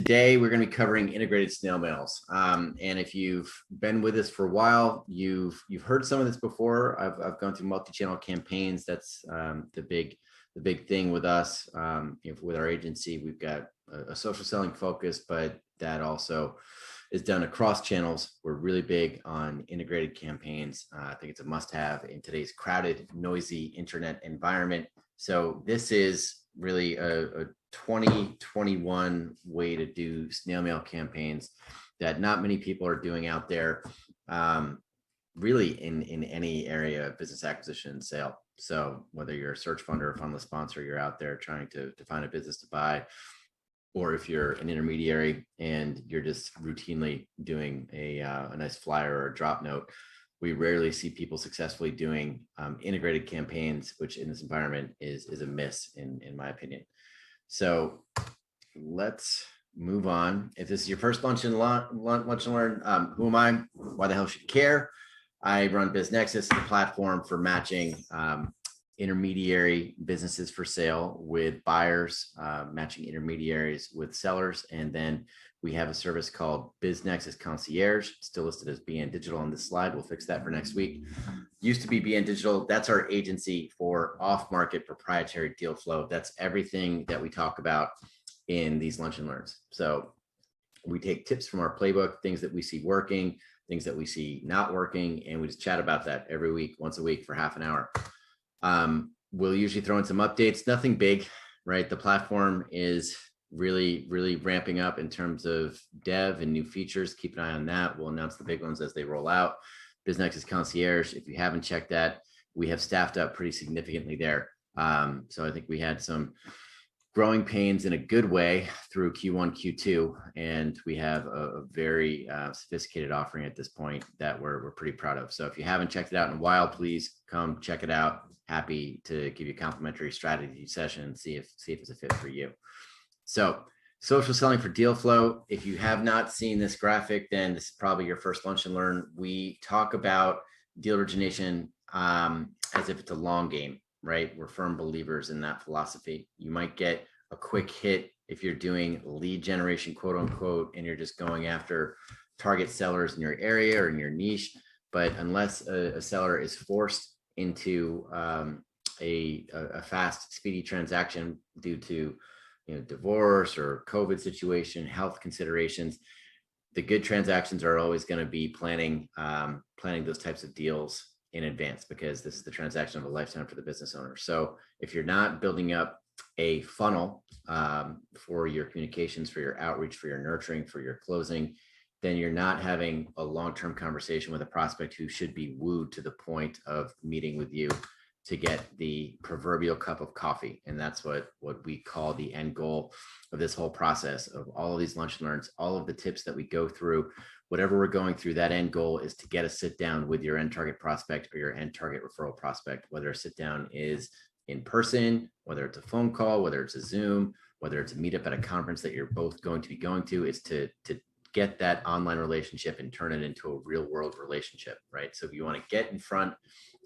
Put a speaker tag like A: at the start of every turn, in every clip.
A: Today, we're going to be covering integrated snail mails. And if you've been with us for a while, you've heard some of this before. I've gone through multi-channel campaigns. That's the big thing with us. With our agency, we've got a social selling focus, but that also is done across channels. We're really big on integrated campaigns. I think it's a must-have in today's crowded, noisy internet environment. So this is really a 2021 way to do snail mail campaigns that not many people are doing out there, really in any area of business acquisition and sale. So whether you're a search fund or a fundless sponsor, you're out there trying to find a business to buy, or if you're an intermediary and you're just routinely doing a nice flyer or a drop note, we rarely see people successfully doing integrated campaigns, which in this environment is a miss in my opinion. So let's move on. If this is your first lunch and learn, who am I? Why the hell should you care? I run BizNexus, the platform for matching intermediary businesses for sale with buyers, matching intermediaries with sellers. And then we have a service called BizNexus Concierge, still listed as BN Digital on this slide. We'll fix that for next week. Used to be BN Digital. That's our agency for off-market proprietary deal flow. That's everything that we talk about in these lunch and learns. So we take tips from our playbook, things that we see working, things that we see not working, and we just chat about that every week, once a week for half an hour. We'll usually throw in some updates, nothing big, right? The platform is really ramping up in terms of dev and new features. Keep an eye on that. We'll announce the big ones as they roll out. BizNexus Concierge, if you haven't checked that, we have staffed up pretty significantly there. So I think we had some growing pains in a good way through Q1, Q2, and we have a very sophisticated offering at this point that we're pretty proud of. So if you haven't checked it out in a while, please come check it out. Happy to give you a complimentary strategy session and see if it's a fit for you. So social selling for deal flow. If you have not seen this graphic, then this is probably your first lunch and learn. We talk about deal origination as if it's a long game, right? We're firm believers in that philosophy. You might get a quick hit if you're doing lead generation, quote unquote, and you're just going after target sellers in your area or in your niche. But unless a seller is forced into a fast, speedy transaction due to divorce or COVID situation, health considerations, the good transactions are always going to be planning those types of deals in advance, because this is the transaction of a lifetime for the business owner. So if you're not building up a funnel for your communications, for your outreach, for your nurturing, for your closing, then you're not having a long-term conversation with a prospect who should be wooed to the point of meeting with you to get the proverbial cup of coffee. And that's what we call the end goal of this whole process of all of these lunch and learns, all of the tips that we go through. Whatever we're going through, that end goal is to get a sit down with your end target prospect or your end target referral prospect, whether a sit down is in person, whether it's a phone call, whether it's a Zoom, whether it's a meetup at a conference that you're both going to be going to, is to get that online relationship and turn it into a real world relationship, right? So if you want to get in front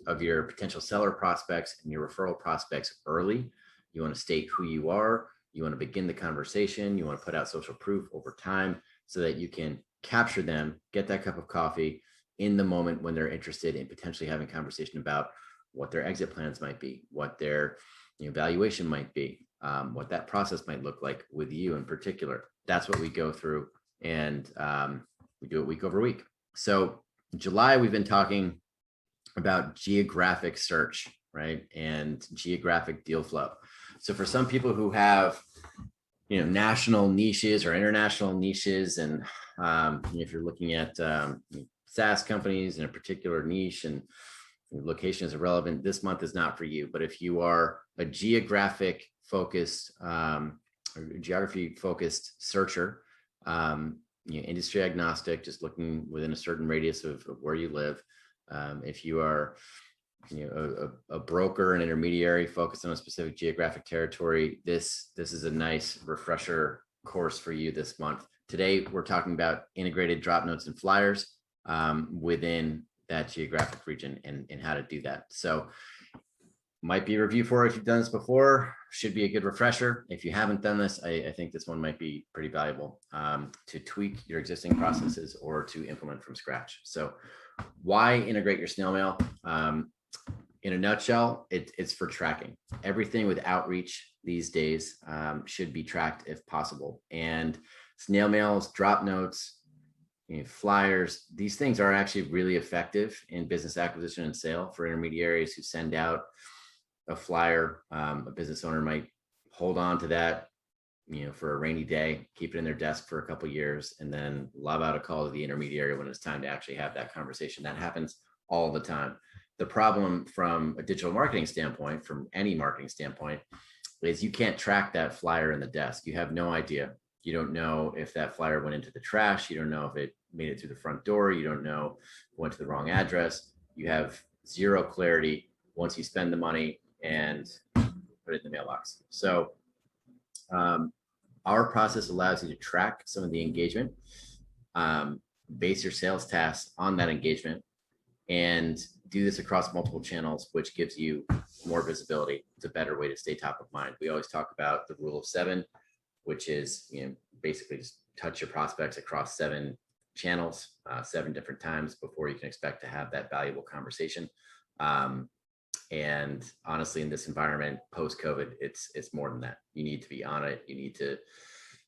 A: of your potential seller prospects and your referral prospects early, you want to state who you are, you want to begin the conversation, you want to put out social proof over time so that you can capture them, get that cup of coffee in the moment when they're interested in potentially having a conversation about what their exit plans might be, what their valuation might be, what that process might look like with you in particular. That's what we go through, and we do it week over week. So in July, we've been talking about geographic search, right? And geographic deal flow. So for some people who have, national niches or international niches, and if you're looking at SaaS companies in a particular niche and location is irrelevant, this month is not for you. But if you are a geography focused searcher, industry agnostic, just looking within a certain radius of where you live. If you are a broker, an intermediary focused on a specific geographic territory, this is a nice refresher course for you this month. Today, we're talking about integrated drop notes and flyers within that geographic region and how to do that. So Might be a review for it if you've done this before. Should be a good refresher. If you haven't done this, I think this one might be pretty valuable to tweak your existing processes or to implement from scratch. So why integrate your snail mail? In a nutshell, it's for tracking. Everything with outreach these days should be tracked if possible. And snail mails, drop notes, flyers, these things are actually really effective in business acquisition and sale for intermediaries who send out a flyer. A business owner might hold on to that, for a rainy day, keep it in their desk for a couple of years, and then lob out a call to the intermediary when it's time to actually have that conversation. That happens all the time. The problem from a digital marketing standpoint, from any marketing standpoint, is you can't track that flyer in the desk. You have no idea. You don't know if that flyer went into the trash. You don't know if it made it through the front door. You don't know if it went to the wrong address. You have zero clarity once you spend the money and put it in the mailbox. So our process allows you to track some of the engagement, base your sales tasks on that engagement, and do this across multiple channels, which gives you more visibility. It's a better way to stay top of mind. We always talk about the rule of 7, which is basically just touch your prospects across 7 channels, 7 different times before you can expect to have that valuable conversation. And honestly, in this environment, post-COVID, it's more than that. You need to be on it. You need to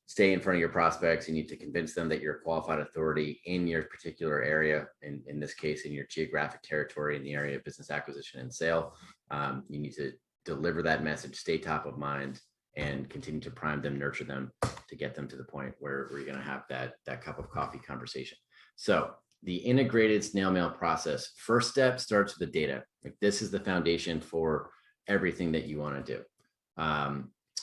A: stay in front of your prospects. You need to convince them that you're a qualified authority in your particular area. In this case, in your geographic territory, in the area of business acquisition and sale. You need to deliver that message, stay top of mind, and continue to prime them, nurture them to get them to the point where you're going to have that cup of coffee conversation. So the integrated snail mail process, first step starts with the data. Like, this is the foundation for everything that you want to do.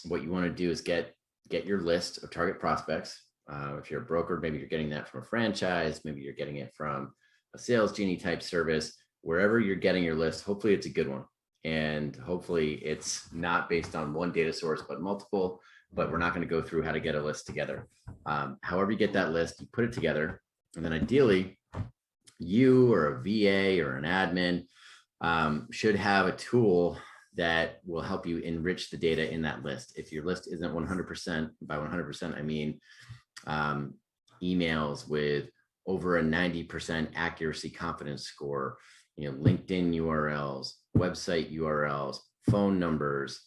A: What you want to do is get your list of target prospects. If you're a broker, maybe you're getting that from a franchise, maybe you're getting it from a sales genie type service. Wherever you're getting your list, hopefully it's a good one. And hopefully it's not based on one data source, but multiple. But we're not going to go through how to get a list together. However you get that list, you put it together. And then ideally, you or a VA or an admin should have a tool that will help you enrich the data in that list. If your list isn't 100%, by 100%, I mean emails with over a 90% accuracy confidence score, LinkedIn URLs, website URLs, phone numbers,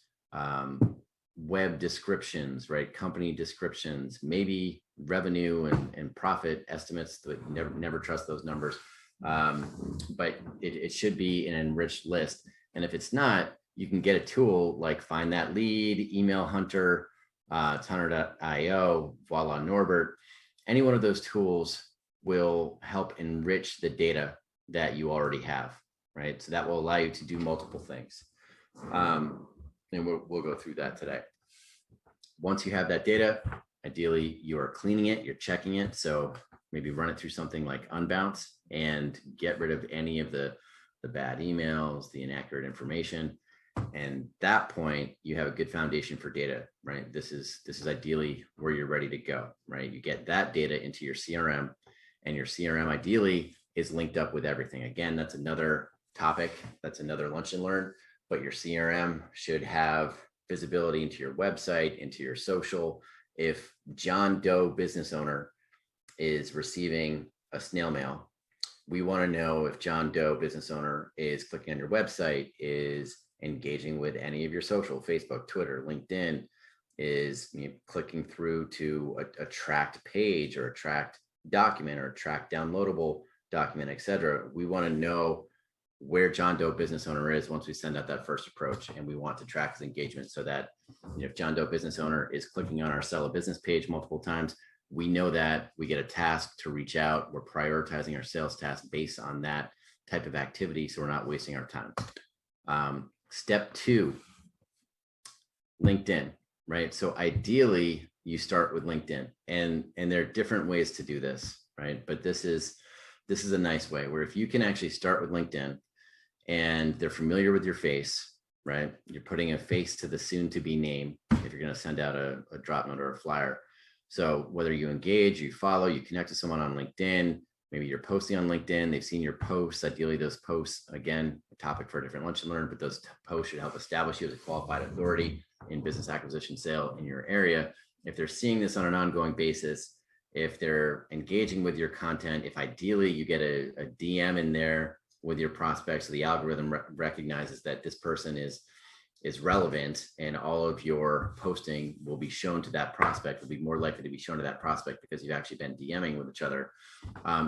A: web descriptions, right? Company descriptions, maybe revenue and profit estimates. Never trust those numbers. But it should be an enriched list. And if it's not, you can get a tool like Find That Lead, Email Hunter, Hunter.io, Voila Norbert. Any one of those tools will help enrich the data that you already have, right? So that will allow you to do multiple things. And we'll go through that today. Once you have that data, ideally you are cleaning it, you're checking it. So maybe run it through something like Unbounce and get rid of any of the bad emails, the inaccurate information. And at that point, you have a good foundation for data, right? This is ideally where you're ready to go, right? You get that data into your CRM, and your CRM ideally is linked up with everything. Again, that's another topic. That's another lunch and learn, but your CRM should have visibility into your website, into your social. If John Doe business owner is receiving a snail mail, we want to know if John Doe business owner is clicking on your website, is engaging with any of your social, Facebook, Twitter, LinkedIn, is clicking through to a tracked page or a tracked document or a tracked downloadable document, etc. We want to know where John Doe business owner is once we send out that first approach, and we want to track his engagement so that if John Doe business owner is clicking on our sell a business page multiple times, we know that we get a task to reach out. We're prioritizing our sales task based on that type of activity, so we're not wasting our time. Step 2, LinkedIn, right? So ideally you start with LinkedIn, and there are different ways to do this, right? But this is a nice way where if you can actually start with LinkedIn and they're familiar with your face, right? You're putting a face to the soon to be name if you're going to send out a drop note or a flyer. So whether you engage, you follow, you connect to someone on LinkedIn, maybe you're posting on LinkedIn, they've seen your posts. Ideally, those posts, again, a topic for a different lunch and learn, but those posts should help establish you as a qualified authority in business acquisition sale in your area. If they're seeing this on an ongoing basis, if they're engaging with your content, if ideally you get a DM in there with your prospects, so the algorithm recognizes that this person is relevant, and all of your posting will be shown to that prospect, will be more likely to be shown to that prospect because you've actually been DMing with each other.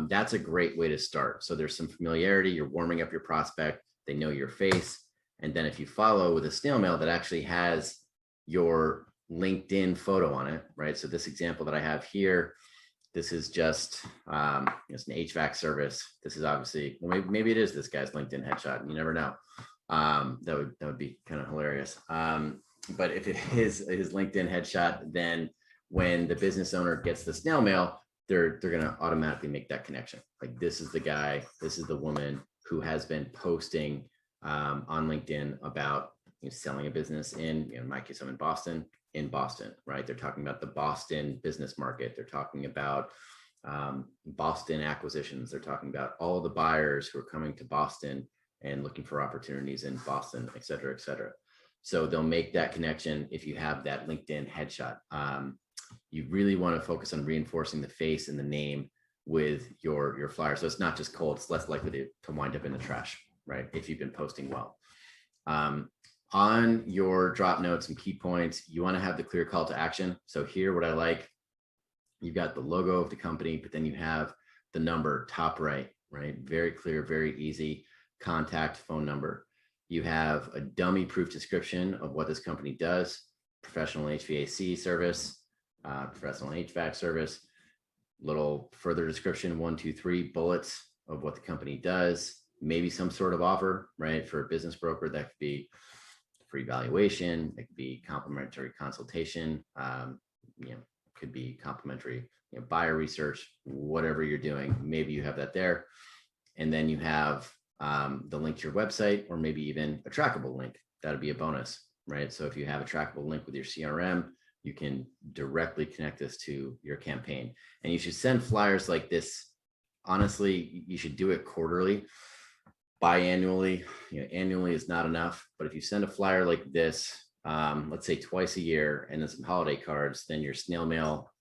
A: That's a great way to start. So there's some familiarity, you're warming up your prospect, they know your face. And then if you follow with a snail mail that actually has your LinkedIn photo on it, right? So this example that I have here, this is just it's an HVAC service. This is obviously, well, maybe it is this guy's LinkedIn headshot. You never know. That would be kind of hilarious. But if it is his LinkedIn headshot, then when the business owner gets the snail mail, they're going to automatically make that connection. Like, this is the guy, this is the woman who has been posting on LinkedIn about selling a business in my case, I'm in Boston, right? They're talking about the Boston business market. They're talking about Boston acquisitions. They're talking about all the buyers who are coming to Boston and looking for opportunities in Boston, et cetera, et cetera. So they'll make that connection if you have that LinkedIn headshot. You really want to focus on reinforcing the face and the name with your flyer. So it's not just cold, it's less likely to wind up in the trash, right? If you've been posting well. On your drop notes and key points, you want to have the clear call to action. So here, what I like, you've got the logo of the company, but then you have the number top right? Very clear, very easy. Contact phone number. You have a dummy proof description of what this company does: professional HVAC service, professional HVAC service, little further description, 1, 2, 3 bullets of what the company does, maybe some sort of offer, right? For a business broker, that could be free valuation, it could be complimentary consultation, could be complimentary buyer research, whatever you're doing, maybe you have that there. And then you have the link to your website, or maybe even a trackable link. That'd be a bonus, right? So if you have a trackable link with your CRM, you can directly connect this to your campaign. And you should send flyers like this. Honestly, you should do it quarterly, biannually. Annually is not enough, but if you send a flyer like this, let's say twice a year, and then some holiday cards, then your snail mail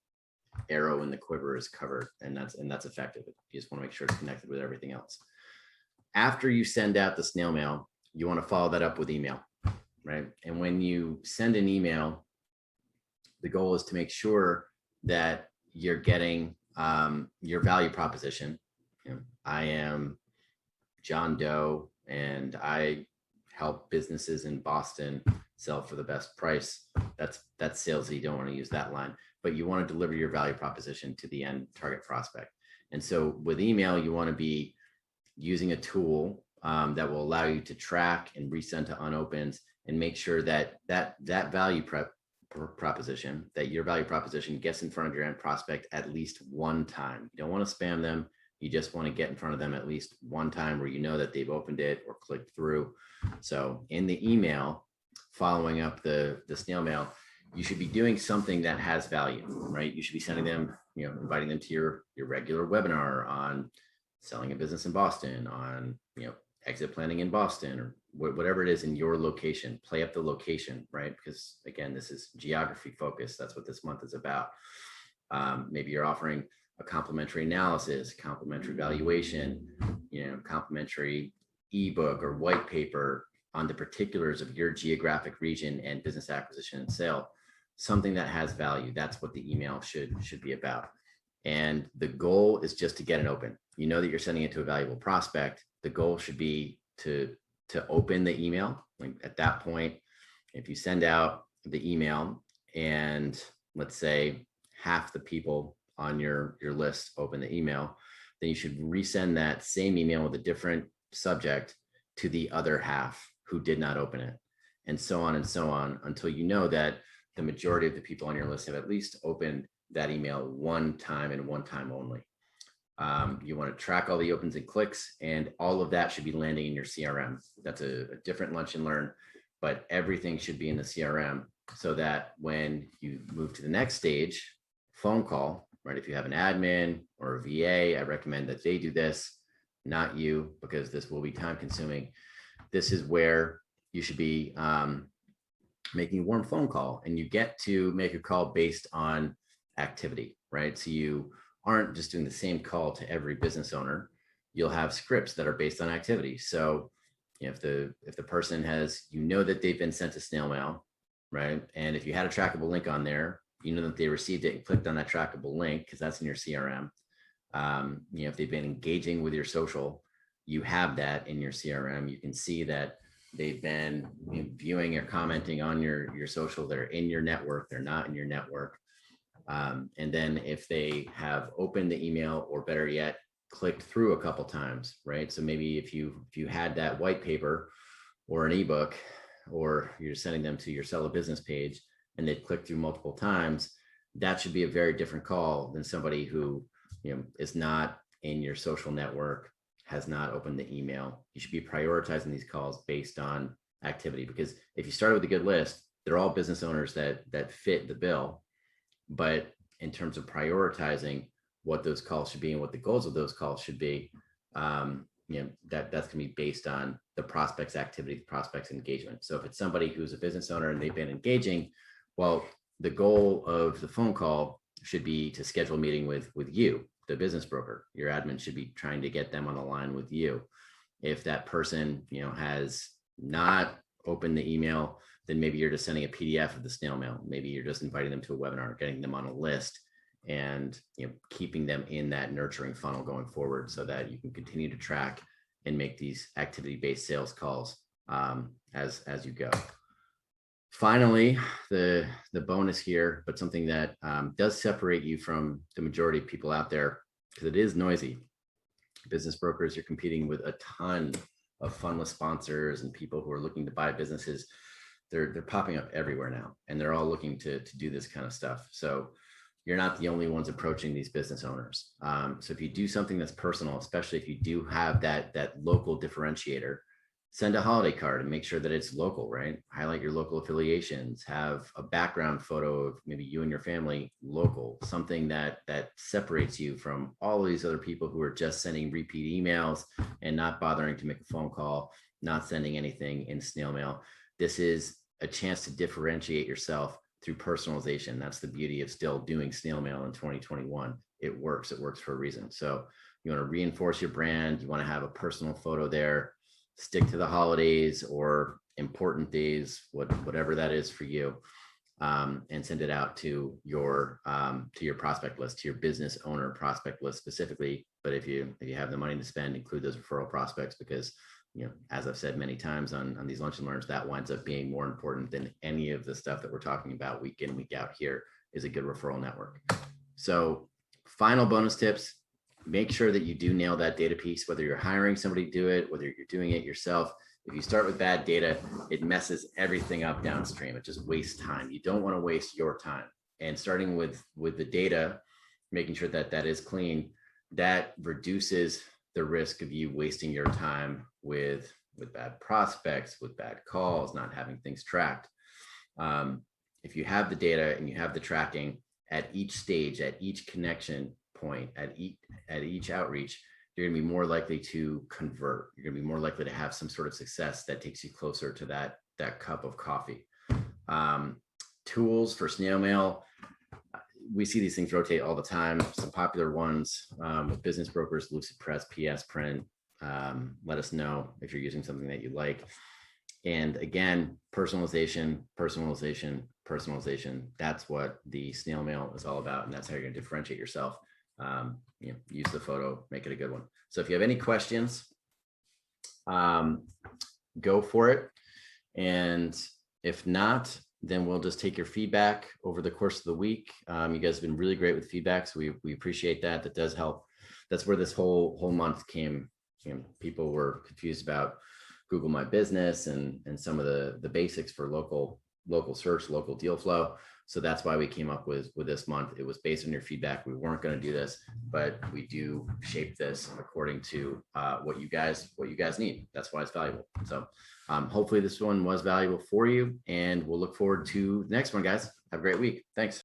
A: arrow in the quiver is covered, and that's effective. You just want to make sure it's connected with everything else. After you send out the snail mail, you want to follow that up with email, right? And when you send an email, the goal is to make sure that you're getting your value proposition. I am John Doe, and I help businesses in Boston sell for the best price. That's salesy. You don't want to use that line, but you want to deliver your value proposition to the end target prospect. And so with email, you want to be using a tool that will allow you to track and resend to unopens, and make sure that value proposition, that your value proposition gets in front of your end prospect at least one time. You don't want to spam them. You just want to get in front of them at least one time where you know that they've opened it or clicked through. So in the email, following up the snail mail, you should be doing something that has value, right? You should be sending them, inviting them to your regular webinar on selling a business in Boston, on, exit planning in Boston, or whatever it is in your location. Play up the location, right? Because again, this is geography focused. That's what this month is about. Maybe you're offering a complimentary analysis, complimentary valuation, complimentary ebook or white paper on the particulars of your geographic region and business acquisition and sale. Something that has value. That's what the email should be about. And the goal is just to get it open. You know that you're sending it to a valuable prospect. The goal should be to open the email. Like at that point, if you send out the email and let's say half the people on your list open the email, then you should resend that same email with a different subject to the other half who did not open it, and so on until you know that the majority of the people on your list have at least opened that email one time and one time only. You want to track all the opens and clicks, and all of that should be landing in your CRM. That's a different lunch and learn, but everything should be in the CRM so that when you move to the next stage, phone call, right? If you have an admin or a VA, I recommend that they do this, not you, because this will be time consuming. This is where you should be making a warm phone call, and you get to make a call based on activity, right? So you aren't just doing the same call to every business owner. You'll have scripts that are based on activity. So if the person has, that they've been sent a snail mail, right? And if you had a trackable link on there, that they received it and clicked on that trackable link because that's in your CRM. If they've been engaging with your social, you have that in your CRM. You can see that they've been viewing or commenting on your social. They're in your network. They're not in your network. And then if they have opened the email, or better yet, clicked through a couple times, right? So maybe if you had that white paper or an ebook, or you're sending them to your Sell a Business page and they've clicked through multiple times, that should be a very different call than somebody who is not in your social network, has not opened the email. You should be prioritizing these calls based on activity, because if you started with a good list, they're all business owners that fit the bill. But in terms of prioritizing what those calls should be and what the goals of those calls should be, that's going to be based on the prospect's activity, the prospect's engagement. So if it's somebody who's a business owner and they've been engaging, well, the goal of the phone call should be to schedule a meeting with you, the business broker. Your admin should be trying to get them on the line with you. If that person, has not opened the email, then maybe you're just sending a PDF of the snail mail. Maybe you're just inviting them to a webinar, getting them on a list, and keeping them in that nurturing funnel going forward, so that you can continue to track and make these activity-based sales calls as you go. Finally, the bonus here, but something that does separate you from the majority of people out there, because it is noisy. Business brokers, you're competing with a ton of funless sponsors and people who are looking to buy businesses. They're popping up everywhere now, and they're all looking to do this kind of stuff. So you're not the only ones approaching these business owners. So if you do something that's personal, especially if you do have that local differentiator, send a holiday card and make sure that it's local, right? Highlight your local affiliations, have a background photo of maybe you and your family local, something that separates you from all of these other people who are just sending repeat emails and not bothering to make a phone call, not sending anything in snail mail. This is a chance to differentiate yourself through personalization. That's the beauty of still doing snail mail in 2021. It works for a reason. So you want to reinforce your brand. You want to have a personal photo there. Stick to the holidays or important days, whatever that is for you, and send it out to your prospect list, to your business owner prospect list specifically. But if you have the money to spend, include those referral prospects, because as I've said many times on these lunch and learns, that winds up being more important than any of the stuff that we're talking about week in, week out here, is a good referral network. So final bonus tips: make sure that you do nail that data piece, whether you're hiring somebody to do it, whether you're doing it yourself. If you start with bad data, it messes everything up downstream. It just wastes time. You don't want to waste your time. And starting with the data, making sure that is clean, that reduces the risk of you wasting your time with bad prospects, with bad calls, not having things tracked. If you have the data and you have the tracking at each stage, at each connection point, at each outreach, you're going to be more likely to convert. You're going to be more likely to have some sort of success that takes you closer to that cup of coffee. Tools for snail mail. We see these things rotate all the time. Some popular ones with business brokers: Lucid Press, PS Print. Let us know if you're using something that you like. And again, personalization. That's what the snail mail is all about, and that's how you're going to differentiate yourself. Use the photo, make it a good one. So if you have any questions, go for it. And if not, then we'll just take your feedback over the course of the week. You guys have been really great with feedback, so we appreciate that. That does help. That's where this whole month came. People were confused about Google My Business and some of the basics for local search, local deal flow. So that's why we came up with this month. It was based on your feedback. We weren't going to do this, but we do shape this according to what you guys need. That's why it's valuable. So hopefully this one was valuable for you, and we'll look forward to the next one, guys. Have a great week. Thanks.